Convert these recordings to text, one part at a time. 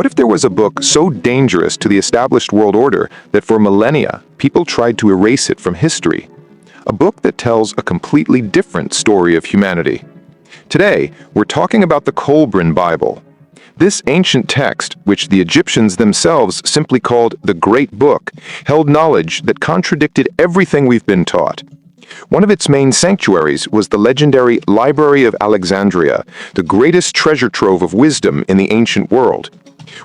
What if there was a book so dangerous to the established world order that for millennia, people tried to erase it from history? A book that tells a completely different story of humanity. Today, we're talking about the Kolbrin Bible. This ancient text, which the Egyptians themselves simply called the Great Book, held knowledge that contradicted everything we've been taught. One of its main sanctuaries was the legendary Library of Alexandria, the greatest treasure trove of wisdom in the ancient world.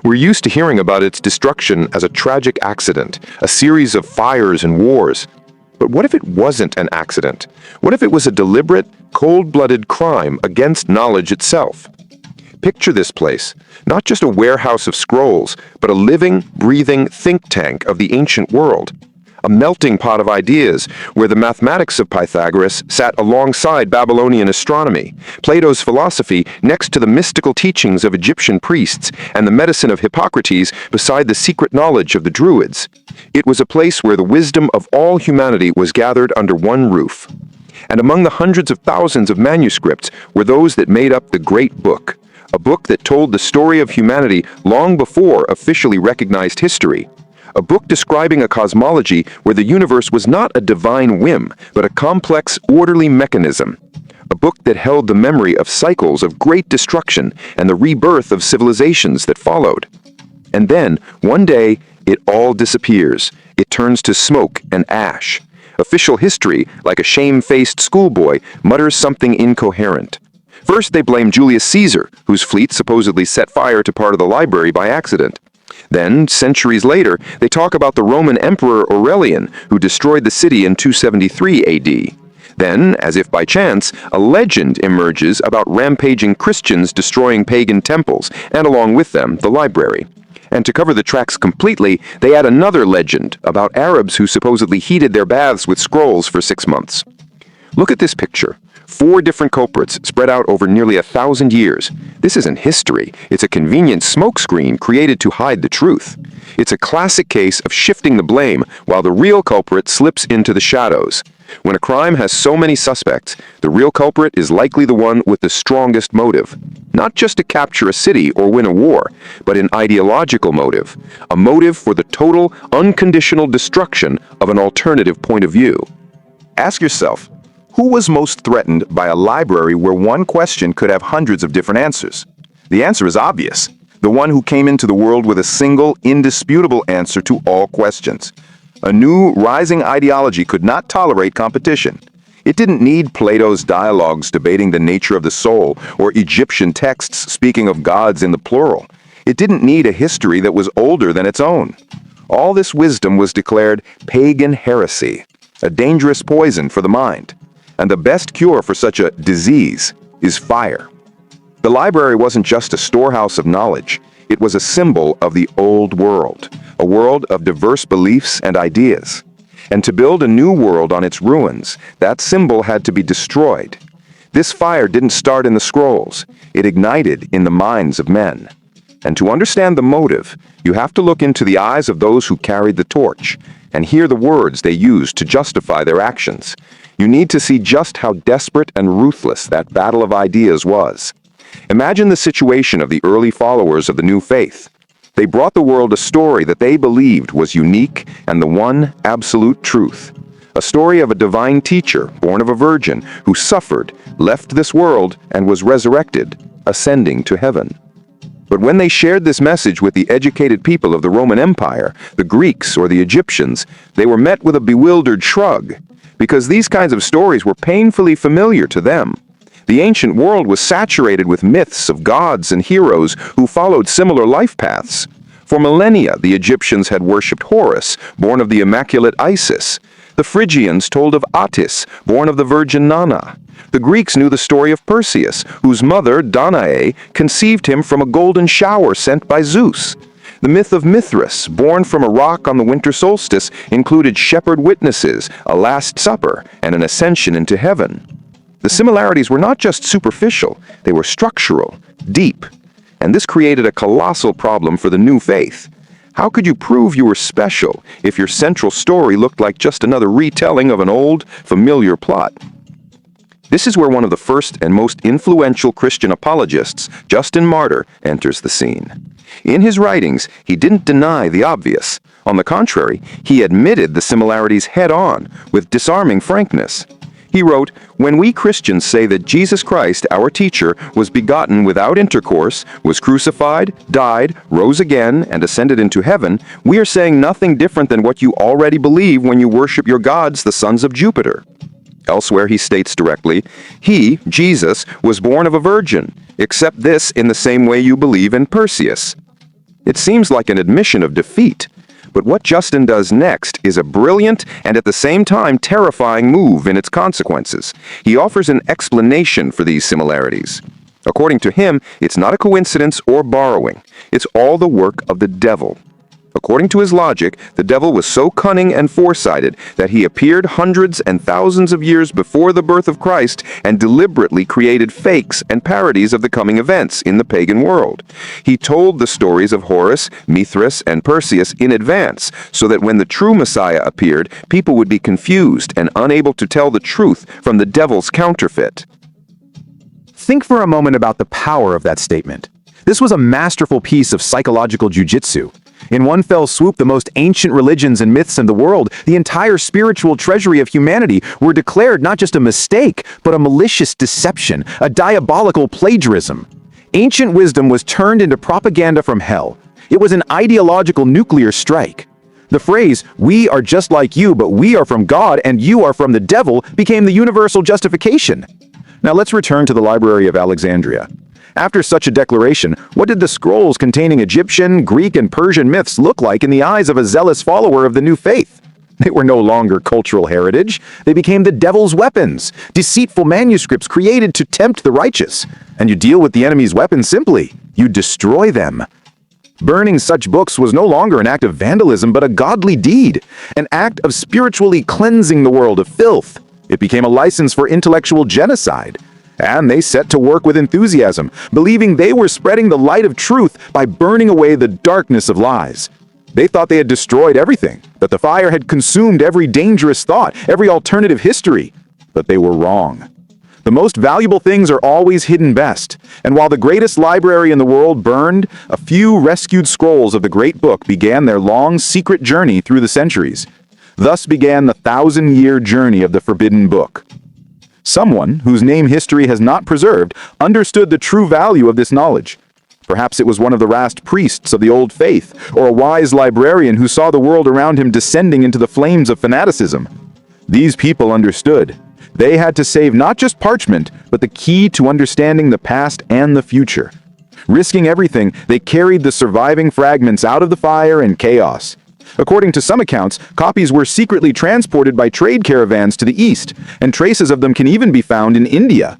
We're used to hearing about its destruction as a tragic accident, a series of fires and wars. But what if it wasn't an accident? What if it was a deliberate, cold-blooded crime against knowledge itself? Picture this place, not just a warehouse of scrolls, but a living, breathing think tank of the ancient world. A melting pot of ideas where the mathematics of Pythagoras sat alongside Babylonian astronomy, Plato's philosophy next to the mystical teachings of Egyptian priests, and the medicine of Hippocrates beside the secret knowledge of the Druids. It was a place where the wisdom of all humanity was gathered under one roof. And among the hundreds of thousands of manuscripts were those that made up the Great Book, a book that told the story of humanity long before officially recognized history. A book describing a cosmology where the universe was not a divine whim, but a complex, orderly mechanism. A book that held the memory of cycles of great destruction and the rebirth of civilizations that followed. And then, one day, it all disappears. It turns to smoke and ash. Official history, like a shame-faced schoolboy, mutters something incoherent. First, they blame Julius Caesar, whose fleet supposedly set fire to part of the library by accident. Then, centuries later, they talk about the Roman Emperor Aurelian, who destroyed the city in 273 AD. Then, as if by chance, a legend emerges about rampaging Christians destroying pagan temples, and along with them, the library. And to cover the tracks completely, they add another legend about Arabs who supposedly heated their baths with scrolls for 6 months. Look at this picture. 4 different culprits spread out over nearly 1,000 years. This isn't history. It's a convenient smokescreen created to hide the truth. It's a classic case of shifting the blame while the real culprit slips into the shadows. When a crime has so many suspects, the real culprit is likely the one with the strongest motive. Not just to capture a city or win a war, but an ideological motive. A motive for the total, unconditional destruction of an alternative point of view. Ask yourself, who was most threatened by a library where one question could have hundreds of different answers? The answer is obvious. The one who came into the world with a single, indisputable answer to all questions. A new, rising ideology could not tolerate competition. It didn't need Plato's dialogues debating the nature of the soul or Egyptian texts speaking of gods in the plural. It didn't need a history that was older than its own. All this wisdom was declared pagan heresy, a dangerous poison for the mind. And the best cure for such a disease is fire. The library wasn't just a storehouse of knowledge. It was a symbol of the old world, a world of diverse beliefs and ideas. And to build a new world on its ruins, that symbol had to be destroyed. This fire didn't start in the scrolls. It ignited in the minds of men. And to understand the motive, you have to look into the eyes of those who carried the torch and hear the words they used to justify their actions. You need to see just how desperate and ruthless that battle of ideas was. Imagine the situation of the early followers of the new faith. They brought the world a story that they believed was unique and the one absolute truth. A story of a divine teacher, born of a virgin, who suffered, left this world, and was resurrected, ascending to heaven. But when they shared this message with the educated people of the Roman Empire, the Greeks or the Egyptians, they were met with a bewildered shrug, because these kinds of stories were painfully familiar to them. The ancient world was saturated with myths of gods and heroes who followed similar life paths. For millennia, the Egyptians had worshipped Horus, born of the immaculate Isis. The Phrygians told of Attis, born of the virgin Nana. The Greeks knew the story of Perseus, whose mother, Danae, conceived him from a golden shower sent by Zeus. The myth of Mithras, born from a rock on the winter solstice, included shepherd witnesses, a last supper, and an ascension into heaven. The similarities were not just superficial, they were structural, deep. And this created a colossal problem for the new faith. How could you prove you were special if your central story looked like just another retelling of an old, familiar plot? This is where one of the first and most influential Christian apologists, Justin Martyr, enters the scene. In his writings, he didn't deny the obvious. On the contrary, he admitted the similarities head-on, with disarming frankness. He wrote, "When we Christians say that Jesus Christ, our teacher, was begotten without intercourse, was crucified, died, rose again, and ascended into heaven, we are saying nothing different than what you already believe when you worship your gods, the sons of Jupiter." Elsewhere he states directly, "He, Jesus, was born of a virgin. Accept this in the same way you believe in Perseus." It seems like an admission of defeat. But what Justin does next is a brilliant and at the same time terrifying move in its consequences. He offers an explanation for these similarities. According to him, it's not a coincidence or borrowing. It's all the work of the devil. According to his logic, the devil was so cunning and foresighted that he appeared hundreds and thousands of years before the birth of Christ and deliberately created fakes and parodies of the coming events in the pagan world. He told the stories of Horus, Mithras, and Perseus in advance so that when the true Messiah appeared, people would be confused and unable to tell the truth from the devil's counterfeit. Think for a moment about the power of that statement. This was a masterful piece of psychological jujitsu. In one fell swoop, the most ancient religions and myths in the world, the entire spiritual treasury of humanity, were declared not just a mistake, but a malicious deception, a diabolical plagiarism. Ancient wisdom was turned into propaganda from hell. It was an ideological nuclear strike. The phrase, "We are just like you, but we are from God and you are from the devil," became the universal justification. Now let's return to the Library of Alexandria. After such a declaration, what did the scrolls containing Egyptian, Greek, and Persian myths look like in the eyes of a zealous follower of the new faith? They were no longer cultural heritage. They became the devil's weapons, deceitful manuscripts created to tempt the righteous. And you deal with the enemy's weapons simply. You destroy them. Burning such books was no longer an act of vandalism, but a godly deed, an act of spiritually cleansing the world of filth. It became a license for intellectual genocide. And they set to work with enthusiasm, believing they were spreading the light of truth by burning away the darkness of lies. They thought they had destroyed everything, that the fire had consumed every dangerous thought, every alternative history. But they were wrong. The most valuable things are always hidden best, and while the greatest library in the world burned, a few rescued scrolls of the Great Book began their long, secret journey through the centuries. Thus began the 1,000-year journey of the Forbidden Book. Someone, whose name history has not preserved, understood the true value of this knowledge. Perhaps it was one of the rash priests of the old faith, or a wise librarian who saw the world around him descending into the flames of fanaticism. These people understood. They had to save not just parchment, but the key to understanding the past and the future. Risking everything, they carried the surviving fragments out of the fire and chaos. According to some accounts, copies were secretly transported by trade caravans to the east, and traces of them can even be found in India.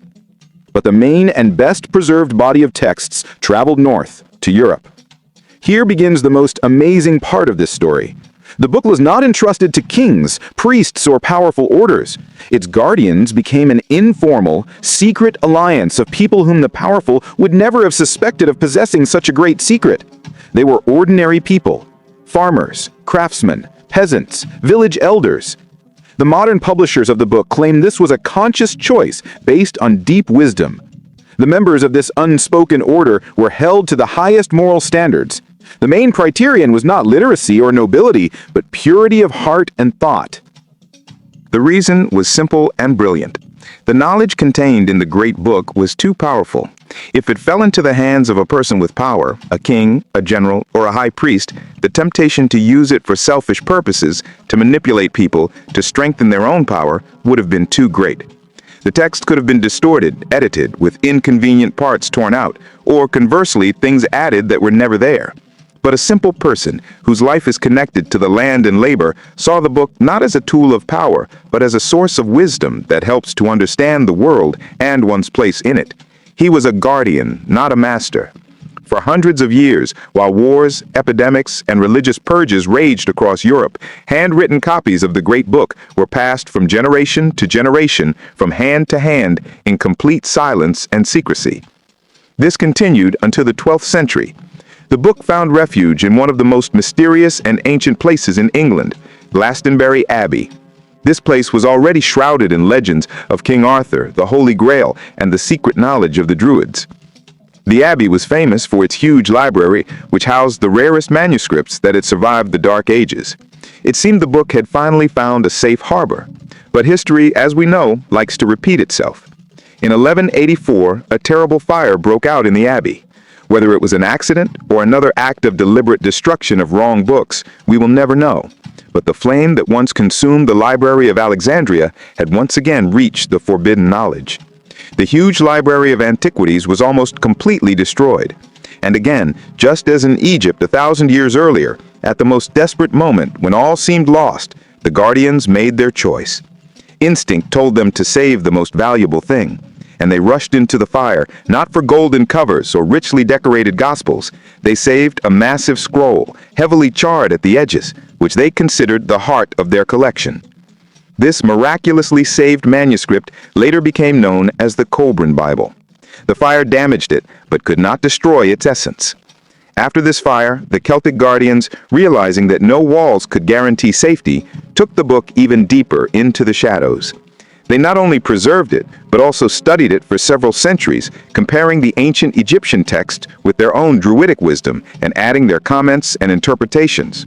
But the main and best preserved body of texts traveled north to Europe. Here begins the most amazing part of this story. The book was not entrusted to kings, priests, or powerful orders. Its guardians became an informal, secret alliance of people whom the powerful would never have suspected of possessing such a great secret. They were ordinary people. Farmers, craftsmen, peasants, village elders. The modern publishers of the book claim this was a conscious choice based on deep wisdom. The members of this unspoken order were held to the highest moral standards. The main criterion was not literacy or nobility, but purity of heart and thought. The reason was simple and brilliant. The knowledge contained in the Great Book was too powerful. If it fell into the hands of a person with power, a king, a general, or a high priest, the temptation to use it for selfish purposes, to manipulate people, to strengthen their own power, would have been too great. The text could have been distorted, edited, with inconvenient parts torn out, or conversely, things added that were never there. But a simple person, whose life is connected to the land and labor, saw the book not as a tool of power, but as a source of wisdom that helps to understand the world and one's place in it. He was a guardian, not a master. For hundreds of years, while wars, epidemics, and religious purges raged across Europe, handwritten copies of the Great Book were passed from generation to generation, from hand to hand, in complete silence and secrecy. This continued until the 12th century. The book found refuge in one of the most mysterious and ancient places in England, Glastonbury Abbey. This place was already shrouded in legends of King Arthur, the Holy Grail, and the secret knowledge of the Druids. The Abbey was famous for its huge library, which housed the rarest manuscripts that had survived the Dark Ages. It seemed the book had finally found a safe harbor. But history, as we know, likes to repeat itself. In 1184, a terrible fire broke out in the Abbey. Whether it was an accident or another act of deliberate destruction of wrong books, we will never know. But the flame that once consumed the Library of Alexandria had once again reached the forbidden knowledge. The huge library of antiquities was almost completely destroyed. And again, just as in Egypt 1,000 years earlier, at the most desperate moment when all seemed lost, the guardians made their choice. Instinct told them to save the most valuable thing, and they rushed into the fire, not for golden covers or richly decorated gospels. They saved a massive scroll, heavily charred at the edges, which they considered the heart of their collection. This miraculously saved manuscript later became known as the Kolbrin Bible. The fire damaged it, but could not destroy its essence. After this fire, the Celtic guardians, realizing that no walls could guarantee safety, took the book even deeper into the shadows. They not only preserved it, but also studied it for several centuries, comparing the ancient Egyptian text with their own Druidic wisdom and adding their comments and interpretations.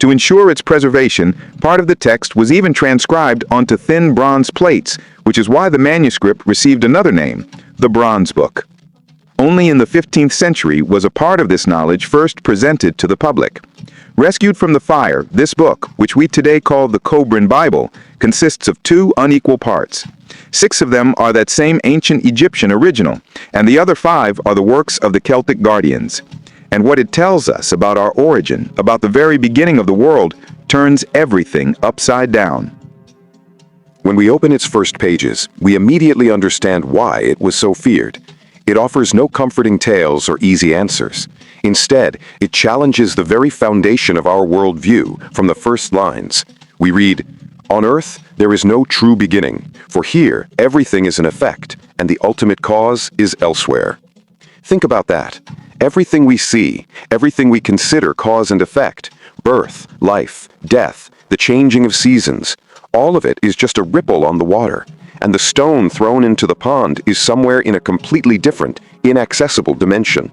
To ensure its preservation, part of the text was even transcribed onto thin bronze plates, which is why the manuscript received another name, the Bronze Book. Only in the 15th century was a part of this knowledge first presented to the public. Rescued from the fire, this book, which we today call the Kolbrin Bible, consists of 2 unequal parts. 6 of them are that same ancient Egyptian original, and the other 5 are the works of the Celtic guardians. And what it tells us about our origin, about the very beginning of the world, turns everything upside down. When we open its first pages, we immediately understand why it was so feared. It offers no comforting tales or easy answers. Instead, it challenges the very foundation of our worldview from the first lines. We read, "On earth, there is no true beginning, for here everything is an effect, and the ultimate cause is elsewhere." Think about that. Everything we see, everything we consider cause and effect, birth, life, death, the changing of seasons, all of it is just a ripple on the water. And the stone thrown into the pond is somewhere in a completely different, inaccessible dimension.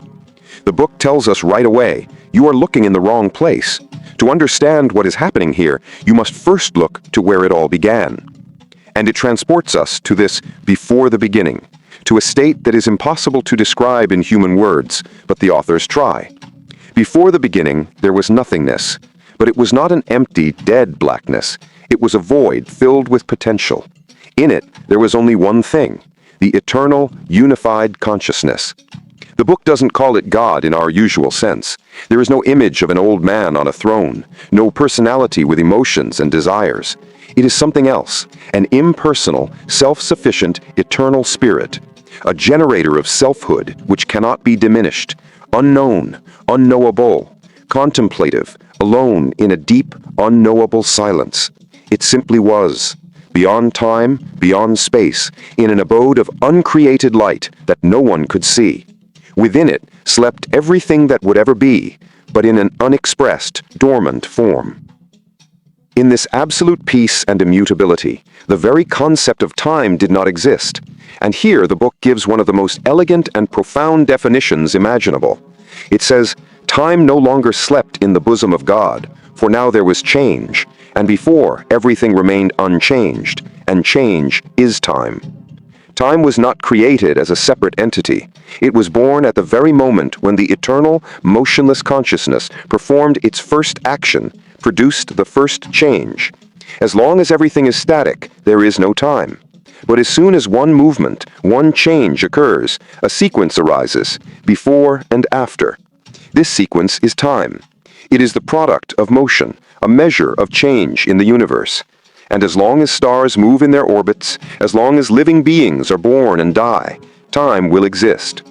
The book tells us right away, you are looking in the wrong place. To understand what is happening here, you must first look to where it all began. And it transports us to this before the beginning, to a state that is impossible to describe in human words, but the authors try. Before the beginning, there was nothingness, but it was not an empty, dead blackness. It was a void filled with potential. In it, there was only one thing, the eternal, unified consciousness. The book doesn't call it God in our usual sense. There is no image of an old man on a throne, no personality with emotions and desires. It is something else, an impersonal, self-sufficient, eternal spirit, a generator of selfhood which cannot be diminished, unknown, unknowable, contemplative, alone in a deep, unknowable silence. It simply was. Beyond time, beyond space, in an abode of uncreated light that no one could see. Within it slept everything that would ever be, but in an unexpressed, dormant form. In this absolute peace and immutability, the very concept of time did not exist, and here the book gives one of the most elegant and profound definitions imaginable. It says, "Time no longer slept in the bosom of God, for now there was change, and before everything remained unchanged, and change is time." Time was not created as a separate entity. It was born at the very moment when the eternal, motionless consciousness performed its first action, produced the first change. As long as everything is static, there is no time. But as soon as one movement, one change occurs, a sequence arises, before and after. This sequence is time. It is the product of motion, a measure of change in the universe. And as long as stars move in their orbits, as long as living beings are born and die, time will exist.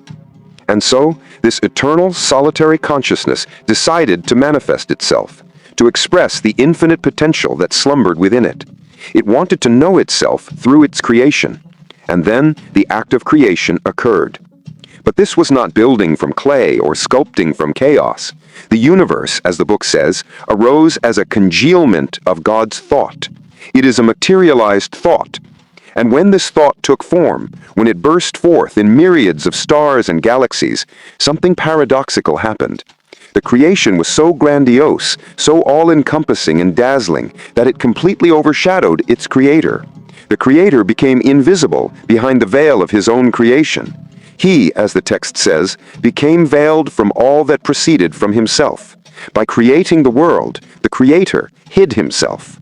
And so, this eternal, solitary consciousness decided to manifest itself, to express the infinite potential that slumbered within it. It wanted to know itself through its creation. And then the act of creation occurred. But this was not building from clay or sculpting from chaos. The universe, as the book says, arose as a congealment of God's thought. It is a materialized thought. And when this thought took form, when it burst forth in myriads of stars and galaxies, something paradoxical happened. The creation was so grandiose, so all-encompassing and dazzling, that it completely overshadowed its creator. The creator became invisible behind the veil of his own creation. He, as the text says, became veiled from all that proceeded from himself. By creating the world, the creator hid himself.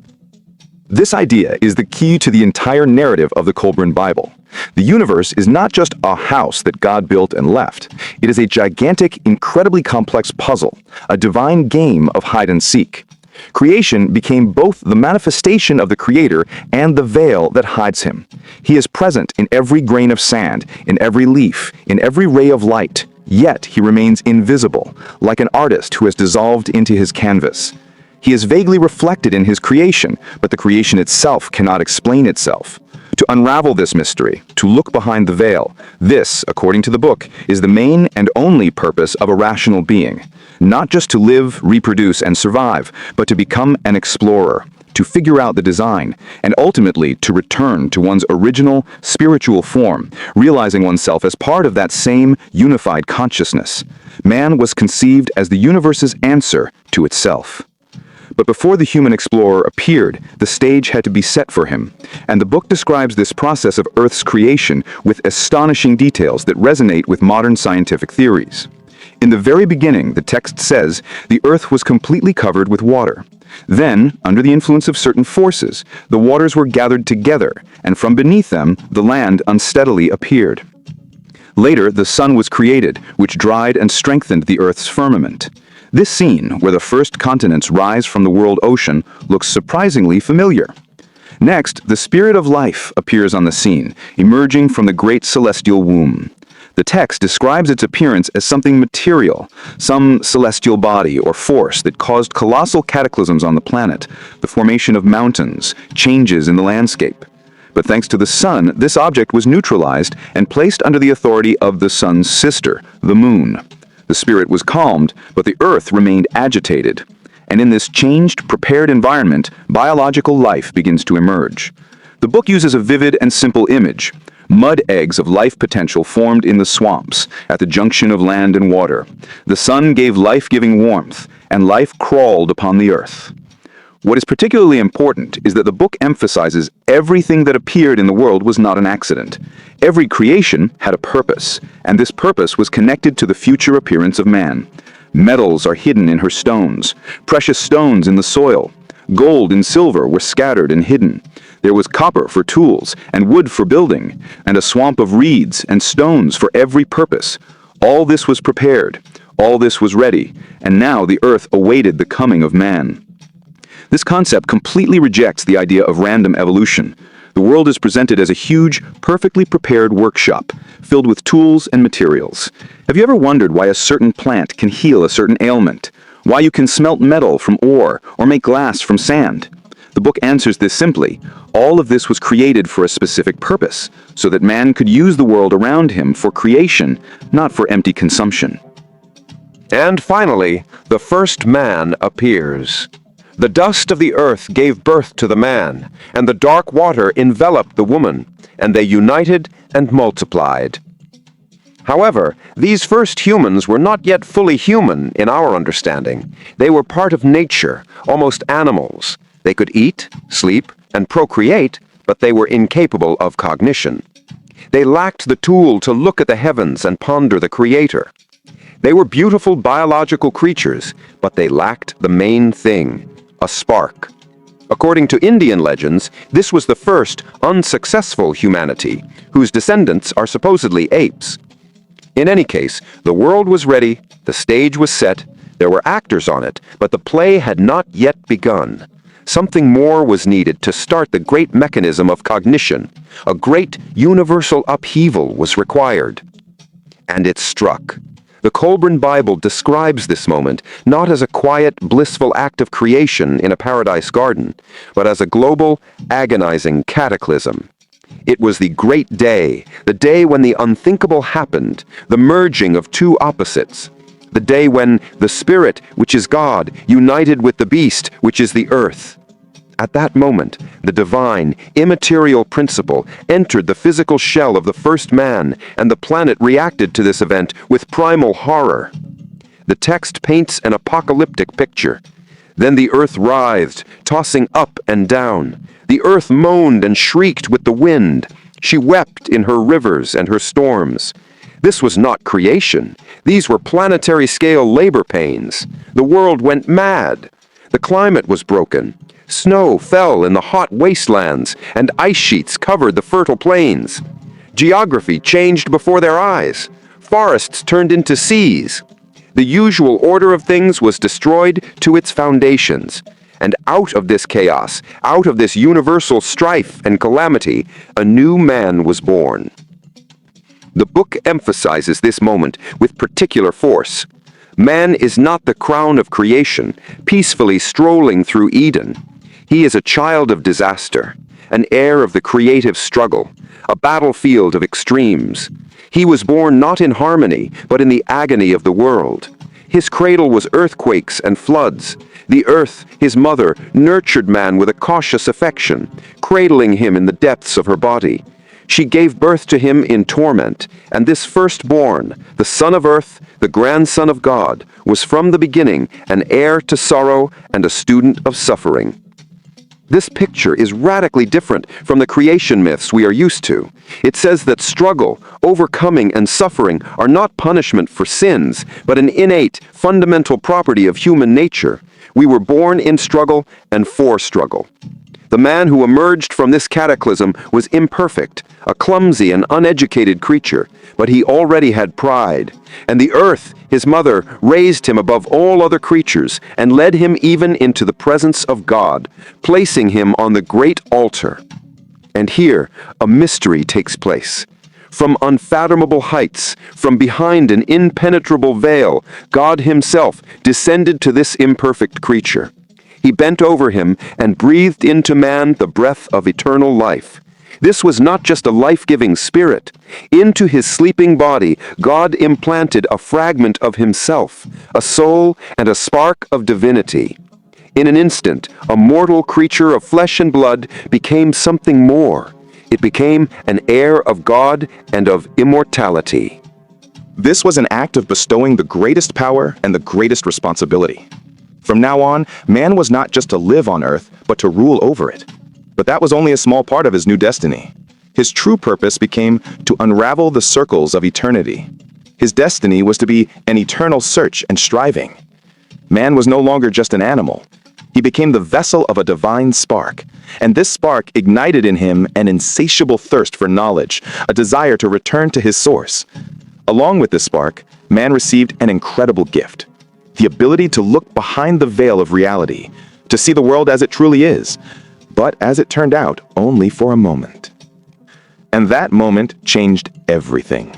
This idea is the key to the entire narrative of the Kolbrin Bible. The universe is not just a house that God built and left. It is a gigantic, incredibly complex puzzle, a divine game of hide and seek. Creation became both the manifestation of the Creator and the veil that hides him. He is present in every grain of sand, in every leaf, in every ray of light, yet he remains invisible, like an artist who has dissolved into his canvas. He is vaguely reflected in his creation, but the creation itself cannot explain itself. To unravel this mystery, to look behind the veil, this, according to the book, is the main and only purpose of a rational being. Not just to live, reproduce, and survive, but to become an explorer, to figure out the design, and ultimately to return to one's original spiritual form, realizing oneself as part of that same unified consciousness. Man was conceived as the universe's answer to itself. But before the human explorer appeared, the stage had to be set for him, and the book describes this process of Earth's creation with astonishing details that resonate with modern scientific theories. In the very beginning, the text says, the Earth was completely covered with water. Then, under the influence of certain forces, the waters were gathered together, and from beneath them, the land unsteadily appeared. Later, the sun was created, which dried and strengthened the Earth's firmament. This scene, where the first continents rise from the world ocean, looks surprisingly familiar. Next, the spirit of life appears on the scene, emerging from the great celestial womb. The text describes its appearance as something material, some celestial body or force that caused colossal cataclysms on the planet, the formation of mountains, changes in the landscape. But thanks to the sun, this object was neutralized and placed under the authority of the sun's sister, the moon. The spirit was calmed, but the earth remained agitated. And in this changed, prepared environment, biological life begins to emerge. The book uses a vivid and simple image. Mud eggs of life potential formed in the swamps, at the junction of land and water. The sun gave life-giving warmth, and life crawled upon the earth. What is particularly important is that the book emphasizes everything that appeared in the world was not an accident. Every creation had a purpose, and this purpose was connected to the future appearance of man. Metals are hidden in her stones, precious stones in the soil. Gold and silver were scattered and hidden. There was copper for tools and wood for building, and a swamp of reeds and stones for every purpose. All this was prepared, all this was ready, and now the earth awaited the coming of man. This concept completely rejects the idea of random evolution. The world is presented as a huge, perfectly prepared workshop, filled with tools and materials. Have you ever wondered why a certain plant can heal a certain ailment? Why you can smelt metal from ore or make glass from sand? The book answers this simply. All of this was created for a specific purpose, so that man could use the world around him for creation, not for empty consumption. And finally, the first man appears. The dust of the earth gave birth to the man, and the dark water enveloped the woman, and they united and multiplied. However, these first humans were not yet fully human in our understanding. They were part of nature, almost animals. They could eat, sleep, and procreate, but they were incapable of cognition. They lacked the tool to look at the heavens and ponder the Creator. They were beautiful biological creatures, but they lacked the main thing, a spark. According to Indian legends, this was the first unsuccessful humanity, whose descendants are supposedly apes. In any case, the world was ready, the stage was set, there were actors on it, but the play had not yet begun. Something more was needed to start the great mechanism of cognition. A great universal upheaval was required. And it struck. The Kolbrin Bible describes this moment not as a quiet, blissful act of creation in a paradise garden, but as a global, agonizing cataclysm. It was the great day, the day when the unthinkable happened, the merging of two opposites. The day when the Spirit, which is God, united with the beast, which is the earth. At that moment, the divine, immaterial principle entered the physical shell of the first man, and the planet reacted to this event with primal horror. The text paints an apocalyptic picture. Then the earth writhed, tossing up and down. The earth moaned and shrieked with the wind. She wept in her rivers and her storms. This was not creation. These were planetary-scale labor pains. The world went mad. The climate was broken. Snow fell in the hot wastelands, and ice sheets covered the fertile plains. Geography changed before their eyes. Forests turned into seas. The usual order of things was destroyed to its foundations. And out of this chaos, out of this universal strife and calamity, a new man was born. The book emphasizes this moment with particular force. Man is not the crown of creation, peacefully strolling through Eden. He is a child of disaster, an heir of the creative struggle, a battlefield of extremes. He was born not in harmony, but in the agony of the world. His cradle was earthquakes and floods. The earth, his mother, nurtured man with a cautious affection, cradling him in the depths of her body. She gave birth to him in torment, and this firstborn, the son of earth, the grandson of God, was from the beginning an heir to sorrow and a student of suffering. This picture is radically different from the creation myths we are used to. It says that struggle, overcoming, and suffering are not punishment for sins, but an innate, fundamental property of human nature. We were born in struggle and for struggle. The man who emerged from this cataclysm was imperfect, a clumsy and uneducated creature, but he already had pride. And the earth, his mother, raised him above all other creatures and led him even into the presence of God, placing him on the great altar. And here, a mystery takes place. From unfathomable heights, from behind an impenetrable veil, God himself descended to this imperfect creature. He bent over him and breathed into man the breath of eternal life. This was not just a life-giving spirit. Into his sleeping body, God implanted a fragment of himself, a soul and a spark of divinity. In an instant, a mortal creature of flesh and blood became something more. It became an heir of God and of immortality. This was an act of bestowing the greatest power and the greatest responsibility. From now on, man was not just to live on earth, but to rule over it. But that was only a small part of his new destiny. His true purpose became to unravel the circles of eternity. His destiny was to be an eternal search and striving. Man was no longer just an animal. He became the vessel of a divine spark, and this spark ignited in him an insatiable thirst for knowledge, a desire to return to his source. Along with this spark, man received an incredible gift: the ability to look behind the veil of reality, to see the world as it truly is, but as it turned out, only for a moment. And that moment changed everything.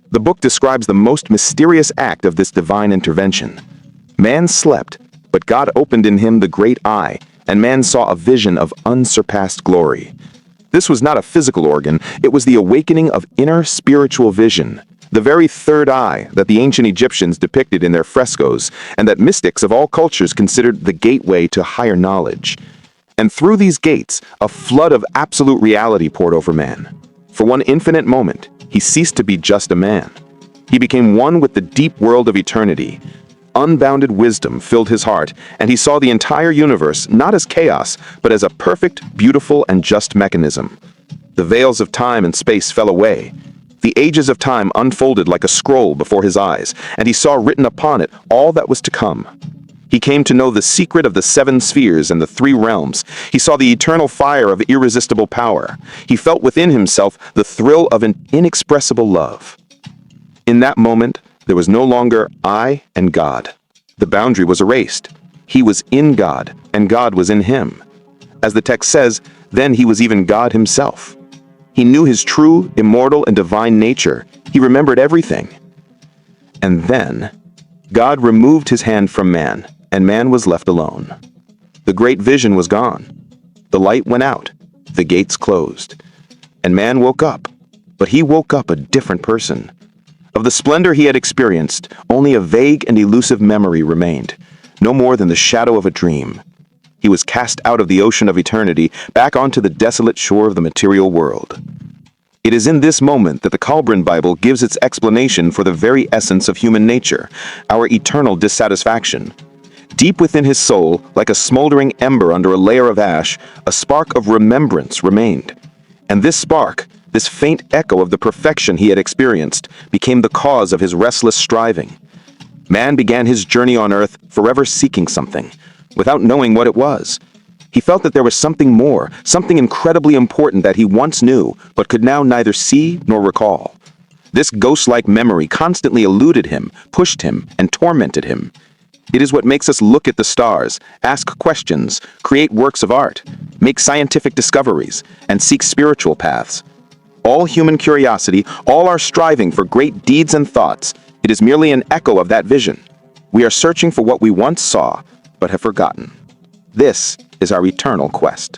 The book describes the most mysterious act of this divine intervention. Man slept, but God opened in him the great eye, and man saw a vision of unsurpassed glory. This was not a physical organ, it was the awakening of inner spiritual vision, the very third eye that the ancient Egyptians depicted in their frescoes, and that mystics of all cultures considered the gateway to higher knowledge. And through these gates, a flood of absolute reality poured over man. For one infinite moment, he ceased to be just a man. He became one with the deep world of eternity. Unbounded wisdom filled his heart, and he saw the entire universe not as chaos, but as a perfect, beautiful, and just mechanism. The veils of time and space fell away. The ages of time unfolded like a scroll before his eyes, and he saw written upon it all that was to come. He came to know the secret of the 7 spheres and the 3 realms. He saw the eternal fire of irresistible power. He felt within himself the thrill of an inexpressible love. In that moment, there was no longer I and God. The boundary was erased. He was in God, and God was in him. As the text says, then he was even God himself. He knew his true, immortal, and divine nature. He remembered everything. And then, God removed his hand from man, and man was left alone. The great vision was gone. The light went out. The gates closed. And man woke up. But he woke up a different person. Of the splendor he had experienced, only a vague and elusive memory remained, no more than the shadow of a dream. he was cast out of the ocean of eternity back onto the desolate shore of the material world. It is in this moment that the Kolbrin Bible gives its explanation for the very essence of human nature, our eternal dissatisfaction. Deep within his soul, like a smoldering ember under a layer of ash, a spark of remembrance remained. And this spark, this faint echo of the perfection he had experienced, became the cause of his restless striving. Man began his journey on earth forever seeking something, without knowing what it was. He felt that there was something more, something incredibly important that he once knew, but could now neither see nor recall. This ghost-like memory constantly eluded him, pushed him, and tormented him. It is what makes us look at the stars, ask questions, create works of art, make scientific discoveries, and seek spiritual paths. All human curiosity, all our striving for great deeds and thoughts, it is merely an echo of that vision. We are searching for what we once saw, but have forgotten. This is our eternal quest.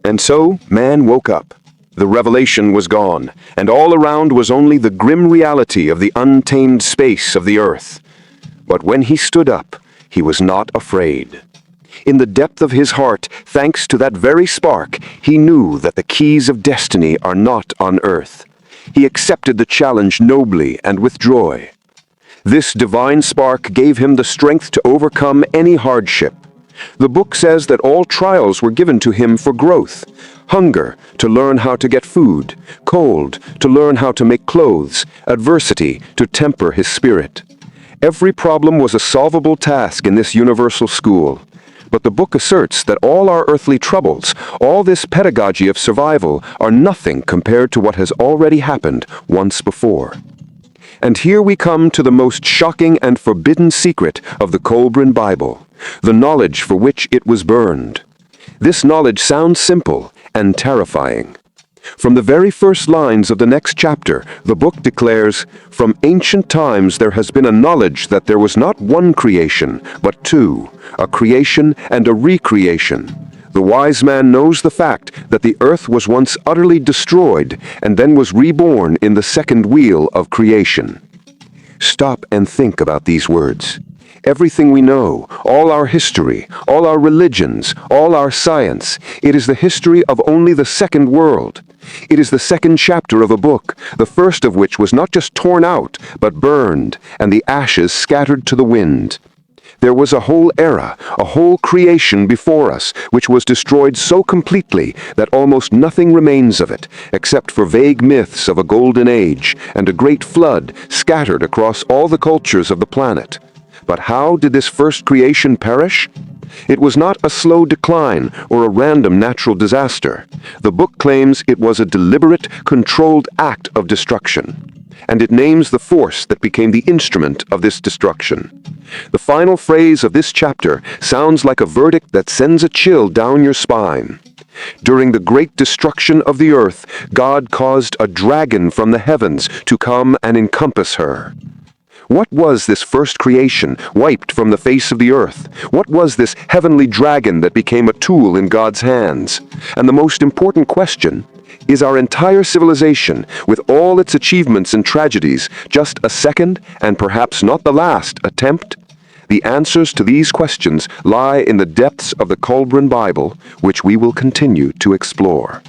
And so man woke up. The revelation was gone, and all around was only the grim reality of the untamed space of the earth. But when he stood up, he was not afraid. In the depth of his heart, thanks to that very spark, he knew that the keys of destiny are not on earth. He accepted the challenge nobly and with joy. This divine spark gave him the strength to overcome any hardship. The book says that all trials were given to him for growth. Hunger, to learn how to get food. Cold, to learn how to make clothes. Adversity, to temper his spirit. Every problem was a solvable task in this universal school. But the book asserts that all our earthly troubles, all this pedagogy of survival, are nothing compared to what has already happened once before. And here we come to the most shocking and forbidden secret of the Kolbrin Bible, the knowledge for which it was burned. This knowledge sounds simple and terrifying. From the very first lines of the next chapter, the book declares, "From ancient times there has been a knowledge that there was not one creation, but two, a creation and a recreation. The wise man knows the fact that the earth was once utterly destroyed and then was reborn in the second wheel of creation." Stop and think about these words. Everything we know, all our history, all our religions, all our science, it is the history of only the second world. It is the second chapter of a book, the first of which was not just torn out, but burned, and the ashes scattered to the wind. There was a whole era, a whole creation before us, which was destroyed so completely that almost nothing remains of it, except for vague myths of a golden age and a great flood scattered across all the cultures of the planet. But how did this first creation perish? It was not a slow decline or a random natural disaster. The book claims it was a deliberate, controlled act of destruction. And it names the force that became the instrument of this destruction. The final phrase of this chapter sounds like a verdict that sends a chill down your spine. During the great destruction of the earth, God caused a dragon from the heavens to come and encompass her. What was this first creation wiped from the face of the earth? What was this heavenly dragon that became a tool in God's hands? And the most important question, is our entire civilization, with all its achievements and tragedies, just a second, and perhaps not the last, attempt? The answers to these questions lie in the depths of the Kolbrin Bible, which we will continue to explore.